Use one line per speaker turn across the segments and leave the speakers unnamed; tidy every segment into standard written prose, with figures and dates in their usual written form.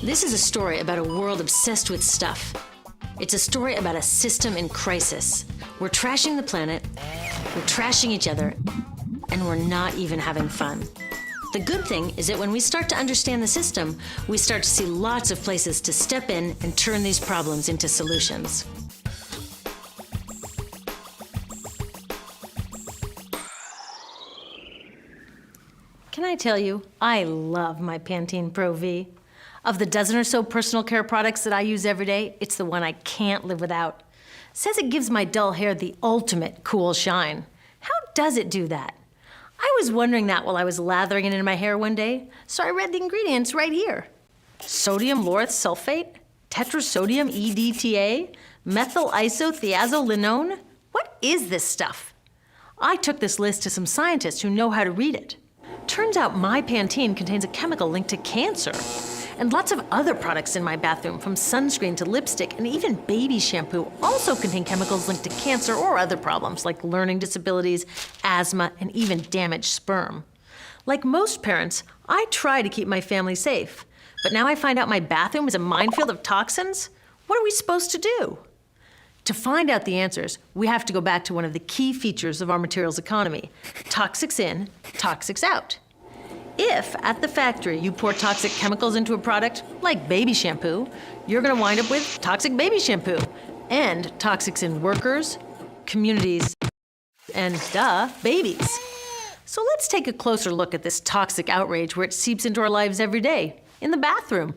This is a story about a world obsessed with stuff. It's a story about a system in crisis. We're trashing the planet, we're trashing each other, and we're not even having fun. The good thing is that when we start to understand the system, we start to see lots of places to step in and turn these problems into solutions. Can I tell you, I love my Pantene Pro V. Of the dozen or so personal care products that I use every day, it's the one I can't live without. It says it gives my dull hair the ultimate cool shine. How does it do that? I was wondering that while I was lathering it in my hair one day, so I read the ingredients right here. Sodium lauryl sulfate, tetrasodium EDTA, methyl isothiazolinone. What is this stuff? I took this list to some scientists who know how to read it. Turns out my Pantene contains a chemical linked to cancer. And lots of other products in my bathroom, from sunscreen to lipstick and even baby shampoo, also contain chemicals linked to cancer or other problems like learning disabilities, asthma, and even damaged sperm. Like most parents, I try to keep my family safe. But now I find out my bathroom is a minefield of toxins? What are we supposed to do? To find out the answers, we have to go back to one of the key features of our materials economy: toxics in, toxics out. If, at the factory, you pour toxic chemicals into a product, like baby shampoo, you're gonna wind up with toxic baby shampoo, and toxics in workers, communities, and, babies. So let's take a closer look at this toxic outrage where it seeps into our lives every day, in the bathroom.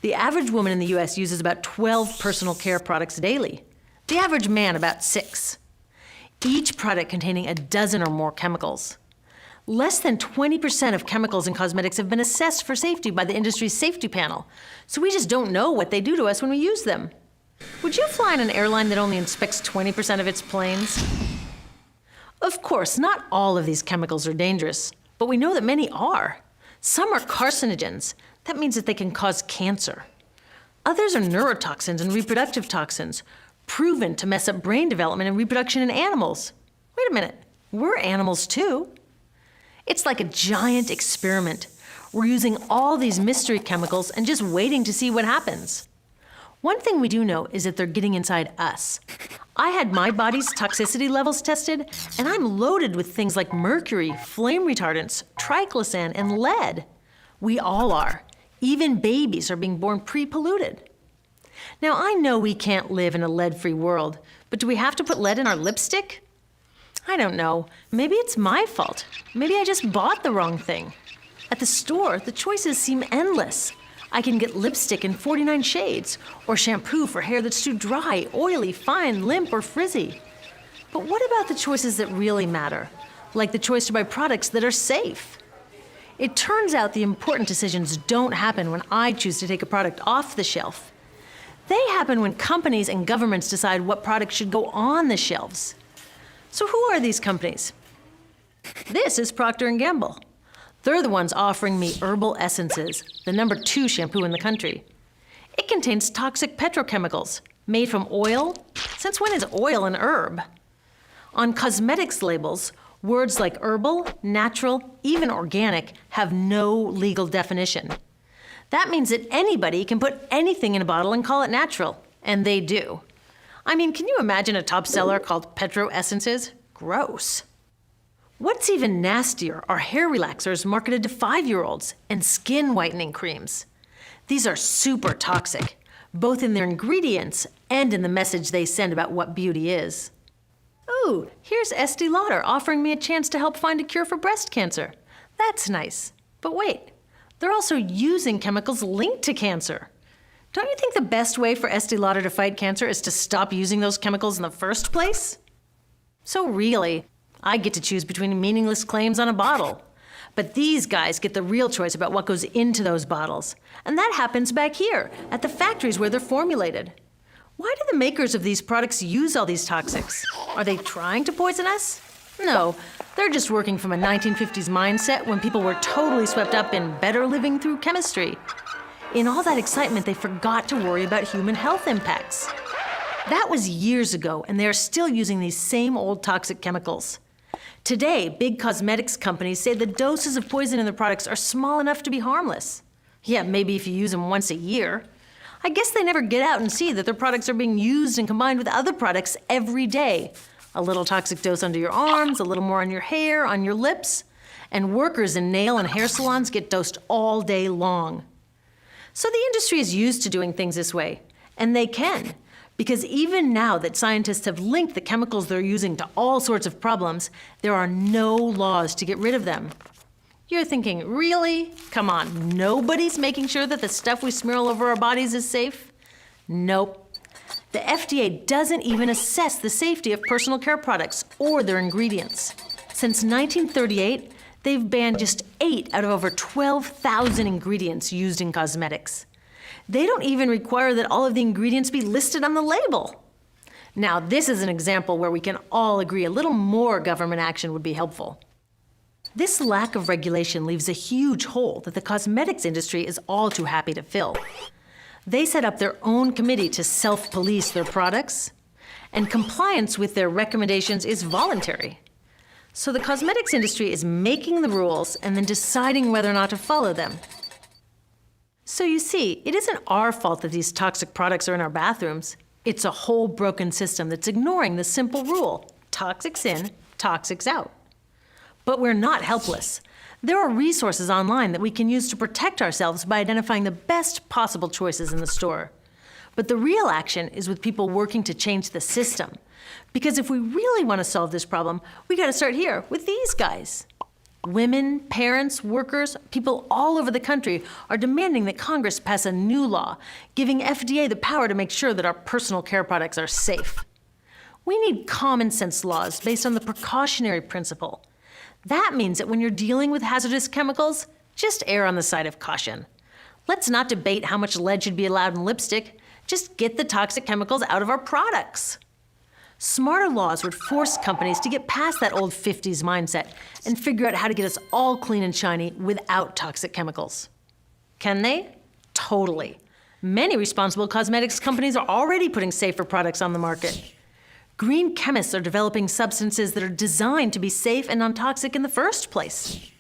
The average woman in the US uses about 12 personal care products daily. The average man about 6. Each product containing a dozen or more chemicals. Less than 20% of chemicals in cosmetics have been assessed for safety by the industry's safety panel, so we just don't know what they do to us when we use them. Would you fly on an airline that only inspects 20% of its planes? Of course, not all of these chemicals are dangerous, but we know that many are. Some are carcinogens. That means that they can cause cancer. Others are neurotoxins and reproductive toxins, proven to mess up brain development and reproduction in animals. Wait a minute, we're animals too. It's like a giant experiment. We're using all these mystery chemicals and just waiting to see what happens. One thing we do know is that they're getting inside us. I had my body's toxicity levels tested, and I'm loaded with things like mercury, flame retardants, triclosan, and lead. We all are. Even babies are being born pre-polluted. Now, I know we can't live in a lead-free world, but do we have to put lead in our lipstick? I don't know. Maybe it's my fault. Maybe I just bought the wrong thing. At the store, the choices seem endless. I can get lipstick in 49 shades, or shampoo for hair that's too dry, oily, fine, limp, or frizzy. But what about the choices that really matter? Like the choice to buy products that are safe? It turns out the important decisions don't happen when I choose to take a product off the shelf. They happen when companies and governments decide what products should go on the shelves. So who are these companies? This is Procter & Gamble. They're the ones offering me Herbal Essences, the #2 shampoo in the country. It contains toxic petrochemicals made from oil. Since when is oil an herb? On cosmetics labels, words like herbal, natural, even organic have no legal definition. That means that anybody can put anything in a bottle and call it natural, and they do. I mean, can you imagine a top seller called Petro Essences? Gross. What's even nastier are hair relaxers marketed to 5-year-olds and skin whitening creams. These are super toxic, both in their ingredients and in the message they send about what beauty is. Ooh, here's Estee Lauder offering me a chance to help find a cure for breast cancer. That's nice. But wait, they're also using chemicals linked to cancer. Don't you think the best way for Estee Lauder to fight cancer is to stop using those chemicals in the first place? So really, I get to choose between meaningless claims on a bottle. But these guys get the real choice about what goes into those bottles. And that happens back here, at the factories where they're formulated. Why do the makers of these products use all these toxics? Are they trying to poison us? No, they're just working from a 1950s mindset when people were totally swept up in better living through chemistry. In all that excitement, they forgot to worry about human health impacts. That was years ago, and they are still using these same old toxic chemicals. Today, big cosmetics companies say the doses of poison in their products are small enough to be harmless. Yeah, maybe if you use them once a year. I guess they never get out and see that their products are being used and combined with other products every day. A little toxic dose under your arms, a little more on your hair, on your lips. And workers in nail and hair salons get dosed all day long. So the industry is used to doing things this way, and they can, because even now that scientists have linked the chemicals they're using to all sorts of problems, there are no laws to get rid of them. You're thinking, really? Come on, nobody's making sure that the stuff we smear all over our bodies is safe? Nope. The FDA doesn't even assess the safety of personal care products or their ingredients. Since 1938, they've banned just 8 out of over 12,000 ingredients used in cosmetics. They don't even require that all of the ingredients be listed on the label. Now, this is an example where we can all agree a little more government action would be helpful. This lack of regulation leaves a huge hole that the cosmetics industry is all too happy to fill. They set up their own committee to self-police their products, and compliance with their recommendations is voluntary. So the cosmetics industry is making the rules and then deciding whether or not to follow them. So you see, it isn't our fault that these toxic products are in our bathrooms. It's a whole broken system that's ignoring the simple rule: toxics in, toxics out. But we're not helpless. There are resources online that we can use to protect ourselves by identifying the best possible choices in the store. But the real action is with people working to change the system. Because if we really want to solve this problem, we got to start here with these guys. Women, parents, workers, people all over the country are demanding that Congress pass a new law, giving FDA the power to make sure that our personal care products are safe. We need common sense laws based on the precautionary principle. That means that when you're dealing with hazardous chemicals, just err on the side of caution. Let's not debate how much lead should be allowed in lipstick. Just get the toxic chemicals out of our products. Smarter laws would force companies to get past that old 50s mindset and figure out how to get us all clean and shiny without toxic chemicals. Can they? Totally. Many responsible cosmetics companies are already putting safer products on the market. Green chemists are developing substances that are designed to be safe and non-toxic in the first place.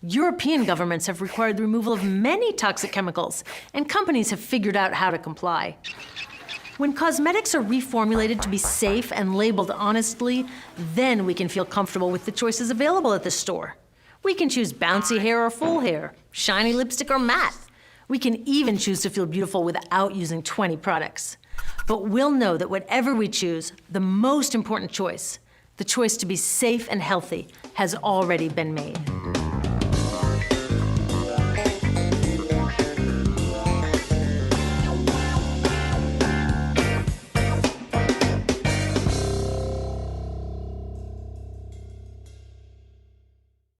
European governments have required the removal of many toxic chemicals, and companies have figured out how to comply. When cosmetics are reformulated to be safe and labeled honestly, then we can feel comfortable with the choices available at the store. We can choose bouncy hair or full hair, shiny lipstick or matte. We can even choose to feel beautiful without using 20 products. But we'll know that whatever we choose, the most important choice, the choice to be safe and healthy, has already been made.